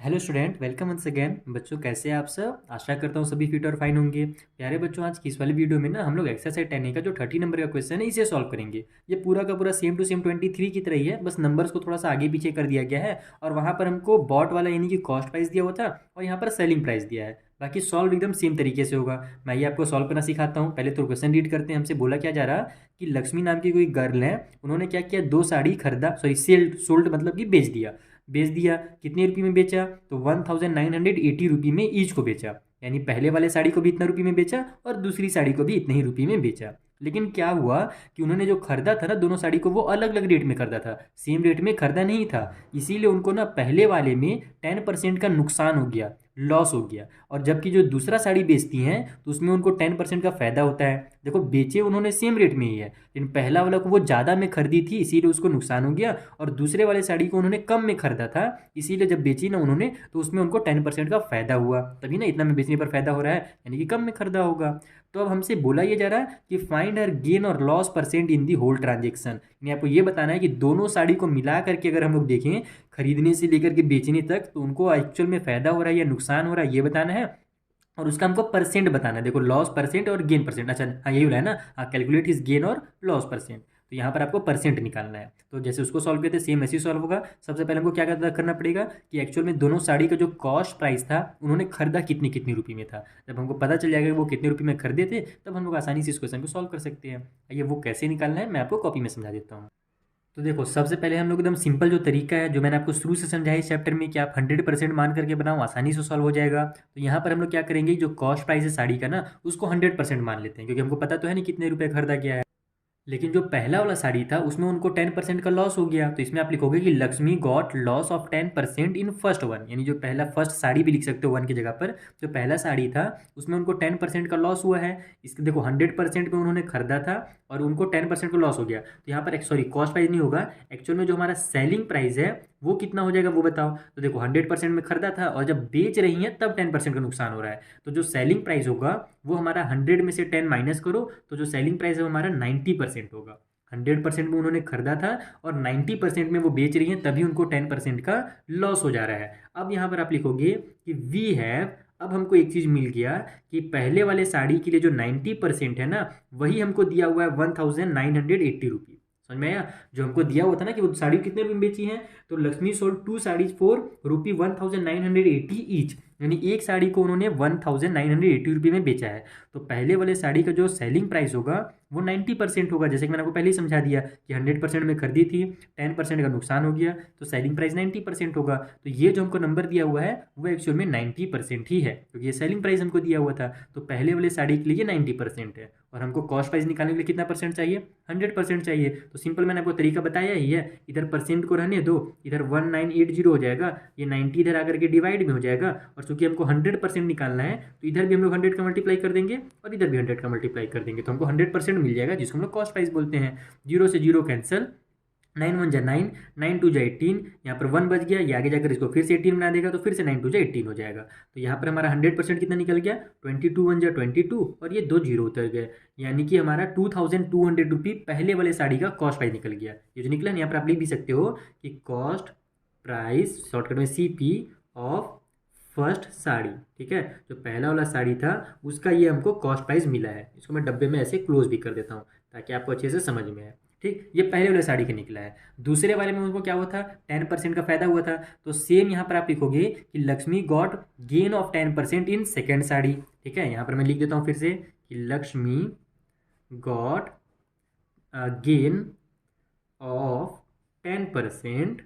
Hello student, welcome once again. बच्चों, कैसे हैं आप सब? आशा करता हूँ सभी फिट और फाइन होंगे। प्यारे बच्चों, आज की इस वाली वीडियो में ना हम लोग एक्सरसाइज 10 का जो 30 नंबर का क्वेश्चन है इसे सॉल्व करेंगे। ये पूरा का पूरा सेम टू सेम 23 की तरह ही है, बस नंबर्स को थोड़ा सा आगे पीछे कर दिया गया है। और वहाँ पर हमको बॉट वाला यानी कि कॉस्ट प्राइस दिया हुआ था और यहाँ पर सेलिंग प्राइस दिया है। बाकी सॉल्व एकदम सेम तरीके से होगा। मैं ये आपको सॉल्व करना सिखाता हूँ। पहले तो क्वेश्चन रीड करते हैं। हमसे बोला क्या जा रहा कि लक्ष्मी नाम की कोई गर्ल है, उन्होंने क्या किया, 2 साड़ी खरीदा, सॉरी सोल्ड मतलब कि बेच दिया। कितने रुपये में बेचा? तो 1980 रुपये में ईच को बेचा। यानी पहले वाले साड़ी को भी इतना रुपये में बेचा और दूसरी साड़ी को भी इतने ही रुपये में बेचा। लेकिन क्या हुआ कि उन्होंने जो खरीदा था ना दोनों साड़ी को, वो अलग अलग रेट में खरीदा था, सेम रेट में खरीदा नहीं था। इसीलिए उनको ना पहले वाले में 10% का नुकसान हो गया, लॉस हो गया। और जबकि जो दूसरा साड़ी बेचती हैं तो उसमें उनको 10% का फायदा होता है। देखो, बेचे उन्होंने सेम रेट में ही है, लेकिन पहला वाला को वो ज़्यादा में खरीदी थी इसीलिए उसको नुकसान हो गया, और दूसरे वाले साड़ी को उन्होंने कम में खरीदा था, इसीलिए जब बेची ना उन्होंने तो उसमें उनको 10% का फायदा हुआ। तभी ना इतना में बेचने पर फायदा हो रहा है, यानी कि कम में खरीदा होगा। तो अब हमसे बोला ये जा रहा है कि फाइंड हर गेन और loss percent in the whole transaction. यानी आपको ये बताना है कि दोनों साड़ी को मिला करके अगर हम लोग देखें, खरीदने से लेकर के बेचने तक, तो उनको एक्चुअल में फायदा हो रहा है या नुकसान हो रहा है ये बताना है। और उसका हमको परसेंट बताना है। देखो, लॉस परसेंट और गेन परसेंट, अच्छा हाँ यही बोला है ना, हाँ, कैलकुलेट इज गेन और लॉस परसेंट। तो यहाँ पर आपको परसेंट निकालना है। तो जैसे उसको सॉल्व किया था सेम ऐसे ही सॉल्व होगा। सबसे पहले हमको क्या करना पड़ेगा कि एक्चुअल में दोनों साड़ी का जो कॉस्ट प्राइस था, उन्होंने खरीदा कितने कितने रुपये में था। जब हमको पता चल जाएगा कि वो कितने रुपये में खरीदे थे, तब हम लोग आसानी से इस क्वेश्चन को सॉल्व कर सकते हैं। ये वो कैसे निकालना है मैं आपको कॉपी में समझा देता हूँ। तो देखो, सबसे पहले हम लोग एकदम सिंपल जो तरीका है जो मैंने आपको शुरू से समझाया इस चैप्टर में कि आप 100% मान करके बनाओ, आसानी से सॉल्व हो जाएगा। तो यहाँ पर हम लोग क्या करेंगे, जो कॉस्ट प्राइस है साड़ी का ना, उसको 100% मान लेते हैं, क्योंकि हमको पता तो है नहीं कितने रुपए खरीदा गया है। लेकिन जो पहला वाला साड़ी था उसमें उनको 10% का लॉस हो गया, तो इसमें आप लिखोगे कि Lakshmi got loss of 10% in first one. यानी जो पहला फर्स्ट साड़ी भी लिख सकते हो वन की जगह पर। जो पहला साड़ी था उसमें उनको 10% का लॉस हुआ है। इसके देखो, 100% में उन्होंने खरीदा था और उनको 10% का लॉस हो गया। तो यहाँ पर सॉरी, कॉस्ट प्राइस नहीं होगा, एक्चुअल में जो हमारा सेलिंग प्राइस है वो कितना हो जाएगा वो बताओ। तो देखो, 100% में खरीदा था और जब बेच रही हैं तब 10% का नुकसान हो रहा है। तो जो सेलिंग प्राइस होगा वो हमारा 100 में से 10 माइनस करो, तो जो सेलिंग प्राइस है वो हमारा 90% होगा। 100% में उन्होंने खरीदा था और 90% में वो बेच रही हैं, तभी उनको 10% का लॉस हो जा रहा है। अब यहाँ पर आप लिखोगे कि वी हैव, अब हमको एक चीज़ मिल गया कि पहले वाले साड़ी के लिए जो 90% है ना, वही हमको दिया हुआ है 1980 रुपी। समझ में आया? जो हमको दिया हुआ था ना कि वो साड़ी कितने रुपये में बेची है, तो Lakshmi sold 2 saris for rupee 1980 each. यानी एक साड़ी को उन्होंने 1980 रुपये में बेचा है। तो पहले वाले साड़ी का जो सेलिंग प्राइस होगा वो 90% होगा। जैसे कि मैंने आपको पहले ही समझा दिया कि 100% में खरीदी थी, 10% का नुकसान हो गया, तो सेलिंग प्राइस 90% होगा। तो ये जो हमको नंबर दिया हुआ है वो एक्चुअल में 90% ही है, क्योंकि ये सेलिंग प्राइस हमको दिया हुआ था। तो पहले वाले साड़ी के लिए 90% है और हमको कॉस्ट प्राइस निकालने के लिए कितना परसेंट चाहिए? 100% चाहिए। तो सिंपल मैंने आपको तरीका बताया ही है। इधर परसेंट को रहने दो, इधर 1980 हो जाएगा, ये 90 इधर आकर के डिवाइड में हो जाएगा। और चूंकि हमको 100% निकालना है तो इधर भी हम लोग 100 का मल्टीप्लाई कर देंगे और इधर भी 100 का मल्टीप्लाई कर देंगे, तो हमको 100% मिल जाएगा, जिसको हम लोग कॉस्ट प्राइस बोलते हैं। जीरो से जीरो कैंसिल, 9 1 जा 9, 9 2 जा 18, यहाँ पर 1 बच गया, ये आगे जाकर इसको फिर से 18 बना देगा, तो फिर से 9 2 जा 18 हो जाएगा। तो यहाँ पर हमारा 100% कितना निकल गया, 22 1 जा 22, और ये 2 जीरो उतर गए। यानी कि हमारा 2200 रुपी पहले वाले साड़ी का कॉस्ट प्राइस निकल गया। ये जो निकला ना, यहाँ पर आप लिख भी सकते हो कि कॉस्ट प्राइस, शॉर्टकट में CP ऑफ फर्स्ट साड़ी। ठीक है, जो पहला वाला साड़ी था उसका ये हमको कॉस्ट प्राइस मिला है। इसको मैं डब्बे में ऐसे क्लोज भी कर देता हूँ ताकि आपको अच्छे से समझ में आए। ठीक, ये पहले वाले साड़ी का निकला है। दूसरे वाले में उनको क्या हुआ था, 10% का फायदा हुआ था। तो सेम यहाँ पर आप लिखोगे कि Lakshmi got gain of 10% in second sari. ठीक है, यहाँ पर मैं लिख देता हूँ फिर से कि Lakshmi got gain of 10%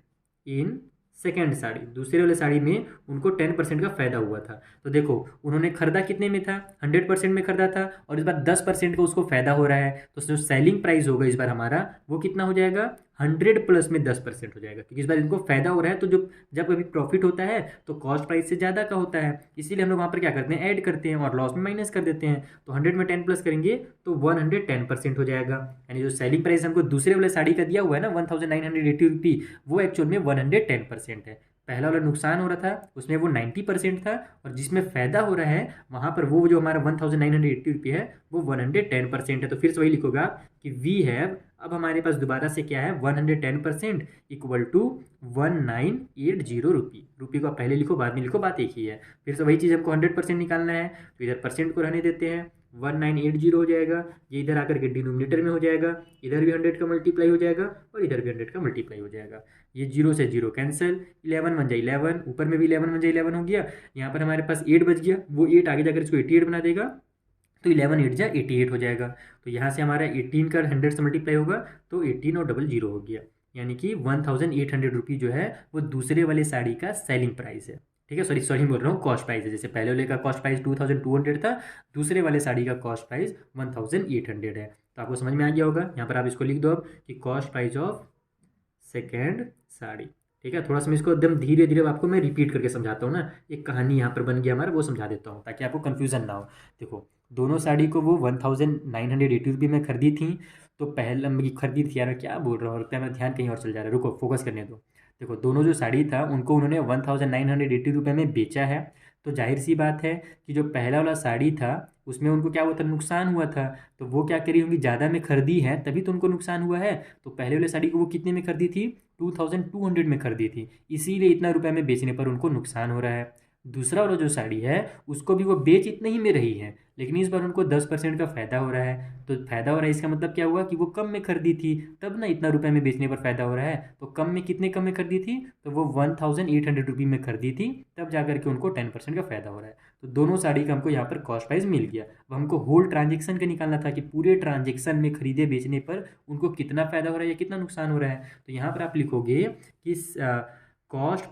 in second sari. दूसरे वाले साड़ी में उनको 10% का फायदा हुआ था। तो देखो, उन्होंने खरीदा कितने में था, 100% में खरीदा था, और इस बार 10% का उसको फायदा हो रहा है। तो जो सेलिंग प्राइस होगा इस बार हमारा वो कितना हो जाएगा, 100 प्लस में 10% हो जाएगा, क्योंकि इस बार इनको फायदा हो रहा है। तो जो जब कभी प्रॉफिट होता है तो कॉस्ट प्राइस से ज़्यादा का होता है, इसीलिए हम लोग वहाँ पर क्या करते हैं, ऐड करते हैं और लॉस में माइनस कर देते हैं। तो 100 में 10 प्लस करेंगे तो 110% हो जाएगा। यानी जो सेलिंग प्राइस हमको दूसरे वाले साड़ी का दिया हुआ है ना 1980 रुपी, वो एक्चुअल में 110% है। पहला वाला नुकसान हो रहा था उसमें वो 90% था, और जिसमें फ़ायदा हो रहा है वहाँ पर वो जो हमारा 1980 रुपये है वो 110% है। तो फिर से वही लिखोगा कि वी हैव, अब हमारे पास दोबारा से क्या है, 110% इक्वल टू 1980 रुपी। रुपी को आप पहले लिखो बाद में लिखो, बात एक ही है। फिर से वही चीज़ हमको 100% निकालना है, तो इधर परसेंट को रहने देते हैं, 1980 हो जाएगा। ये इधर आकर के डिनोमिनेटर में हो जाएगा, इधर भी 100 का मल्टीप्लाई हो जाएगा और इधर भी 100 का मल्टीप्लाई हो जाएगा। ये 0 से 0 कैंसिल, 11 बन जाए 11, ऊपर में भी 11 बन जाए 11 हो गया। यहाँ पर हमारे पास 8 बच गया, वो 8 आगे जाकर इसको 88 बना देगा, तो 11 8 जा 88 हो जाएगा। तो यहाँ से हमारा 18 का 100 से मल्टीप्लाई होगा तो 18 और डबल 0 हो गया, यानी कि 1800 रुपी जो है वो दूसरे वाले साड़ी का सेलिंग प्राइस है। ठीक है, सॉरी बोल रहा हूँ, कॉस्ट प्राइस है। जैसे पहले वाले का कॉस्ट प्राइस 2200 था, दूसरे वाले साड़ी का कॉस्ट प्राइस 1800 है। तो आपको समझ में आ गया होगा। यहाँ पर आप इसको लिख दो अब कि cost price of second sari. ठीक है, थोड़ा सा मैं इसको एकदम धीरे धीरे आपको मैं रिपीट करके समझाता हूँ ना, एक कहानी यहाँ पर बन गया हमारा, वो समझा देता हूँ ताकि आपको कन्फ्यूज़न ना हो। देखो, दोनों साड़ी को वो 1980 रुपये में खरीदी थी। तो पहला खरीदी थी, यार क्या बोल रहा हूँ, लगता है मैं ध्यान कहीं और चल जा रहा है, रुको फोकस करने दो। देखो, दोनों जो साड़ी था उनको उन्होंने 1980 रुपये में बेचा है। तो जाहिर सी बात है कि जो पहला वाला साड़ी था उसमें उनको क्या हुआ था, नुकसान हुआ था। तो वो क्या करी होंगी, ज़्यादा में खरीदी है तभी तो उनको नुकसान हुआ है। तो पहले वाले साड़ी को वो कितने में खरीदी थी, 2200 में खरीदी थी, इसीलिए इतना रुपए में बेचने पर उनको नुकसान हो रहा है। दूसरा वाला जो साड़ी है उसको भी वो बेच इतने ही में रही है, लेकिन इस बार उनको 10% का फ़ायदा हो रहा है। तो फ़ायदा हो रहा है, इसका मतलब क्या हुआ कि वो कम में खरीदी थी, तब ना इतना रुपए में बेचने पर फ़ायदा हो रहा है। तो कम में कितने कम में खरीदी थी, तो वो 1800 रुपये में खरीदी थी, तब जाकर के उनको 10% का फ़ायदा हो रहा है। तो दोनों साड़ी का हमको यहाँ पर कॉस्ट प्राइस मिल गया। अब हमको होल ट्रांजेक्शन का निकालना था कि पूरे ट्रांजेक्शन में खरीदे बेचने पर उनको कितना फ़ायदा हो रहा है या कितना नुकसान हो रहा है। तो यहाँ पर आप लिखोगे कि cost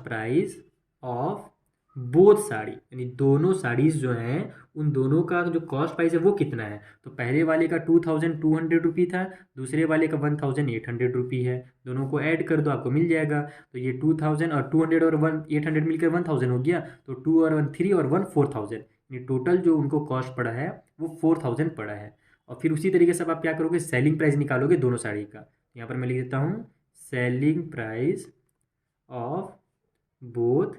price of both sari, यानी दोनों साड़ीज़ जो हैं उन दोनों का जो कॉस्ट प्राइस है वो कितना है। तो पहले वाले का 2200 रुपी था, दूसरे वाले का 1800 रुपी है। दोनों को ऐड कर दो, आपको मिल जाएगा। तो ये 2000 और 200 और 800 मिलकर 1000 हो गया। तो 2 और 1 3 और 1 4000, यानी टोटल जो उनको कॉस्ट पड़ा है वो 4000 पड़ा है। और फिर उसी तरीके से अब आप क्या करोगे, सेलिंग प्राइस निकालोगे दोनों साड़ी का। यहाँ पर मैं लिख देता हूँ selling price of both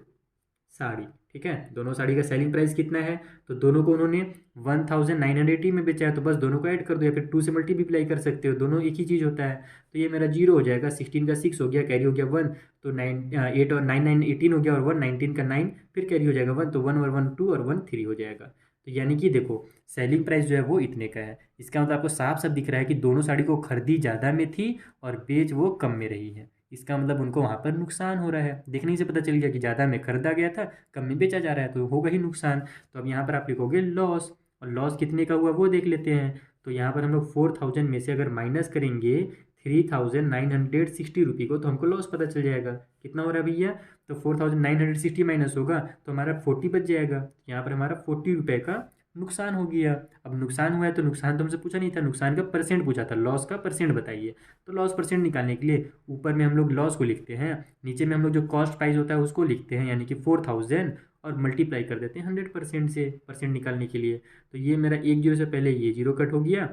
sari. ठीक है, दोनों साड़ी का सेलिंग प्राइस कितना है, तो दोनों को उन्होंने 1980 में बेचा है, तो बस दोनों को ऐड कर दो या फिर 2 से मल्टीप्लाई कर सकते हो, दोनों एक ही चीज़ होता है। तो ये मेरा 0 हो जाएगा, 16 का 6 हो गया, कैरी हो गया 1, तो 8 और 9 9 18 हो गया, और 1 19 का 9, फिर कैरी हो जाएगा 1, तो 1 और 1 2 और 1 3 हो जाएगा। तो यानी कि देखो, सेलिंग प्राइस जो है वो इतने का है। इसका मतलब आपको साफ साफ दिख रहा है कि दोनों साड़ी को खरीदी ज़्यादा में थी और बेच वो कम में रही है। इसका मतलब उनको वहाँ पर नुकसान हो रहा है। देखने से पता चल गया कि ज़्यादा में खरीदा गया था, कम में बेचा जा रहा है, तो होगा ही नुकसान। तो अब यहाँ पर आप लिखोगे लॉस, और लॉस कितने का हुआ वो देख लेते हैं। तो यहाँ पर हम लोग 4000 में से अगर माइनस करेंगे 3960 रुपये को, तो हमको लॉस पता चल जाएगा कितना हो रहा है भैया। तो 4960 माइनस होगा तो हमारा 40 बच जाएगा। यहाँ पर हमारा 40 रुपये का नुकसान हो गया। अब नुकसान हुआ है तो नुकसान तो हमसे पूछा नहीं था, नुकसान का परसेंट पूछा था, लॉस का परसेंट बताइए। तो लॉस परसेंट निकालने के लिए ऊपर में हम लोग लॉस को लिखते हैं, नीचे में हम लोग जो कॉस्ट प्राइस होता है उसको लिखते हैं, यानी कि 4000, और मल्टीप्लाई कर देते हैं 100% से, परसेंट निकालने के लिए। तो ये मेरा एक जीरो से पहले ये जीरो कट हो गया,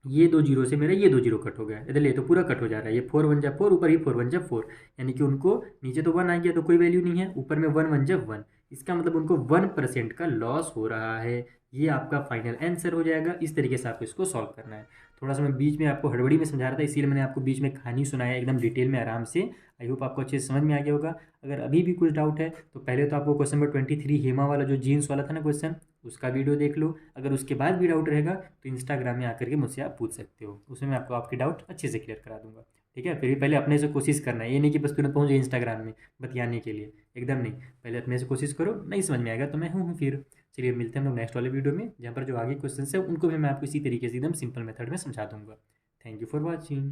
ये 2 जीरो से मेरा ये 2 जीरो कट हो गया, इधर ये तो पूरा कट हो जा रहा है। ये 4 1 जा 4, ऊपर ही 4 1 जा 4, यानी कि उनको नीचे तो 1 आ गया तो कोई वैल्यू नहीं है, ऊपर में 1 1 जा 1, इसका मतलब उनको 1% का लॉस हो रहा है। ये आपका फाइनल आंसर हो जाएगा। इस तरीके से आपको इसको सॉल्व करना है। थोड़ा सा मैं बीच में आपको हड़बड़ी में समझा रहा था, इसीलिए मैंने आपको बीच में कहानी सुनाया एकदम डिटेल में आराम से। आई होप आपको अच्छे से समझ में आ गया होगा। अगर अभी भी कुछ डाउट है तो पहले तो आपको क्वेश्चन नंबर 23 हेमा वाला जो जीन्स वाला था ना क्वेश्चन, उसका वीडियो देख लो। अगर उसके बाद भी डाउट रहेगा तो इंस्टाग्राम में आकर के मुझसे आप पूछ सकते हो, उसमें मैं आपको आपके डाउट अच्छे से क्लियर करा दूंगा। ठीक है, फिर भी पहले अपने से कोशिश करना है, ये नहीं कि बस तुरंत पहुँच जाए इंस्टाग्राम में बतियाने के लिए, एकदम नहीं। पहले अपने से कोशिश करो, नहीं समझ में आएगा तो मैं हूँ फिर। चलिए मिलते हैं हम लोग नेक्स्ट वाले वीडियो में, जहाँ पर जो आगे क्वेश्चन है उनको भी मैं आपको इसी तरीके से एकदम सिंपल मेथड में समझा दूंगा। Thank you for watching.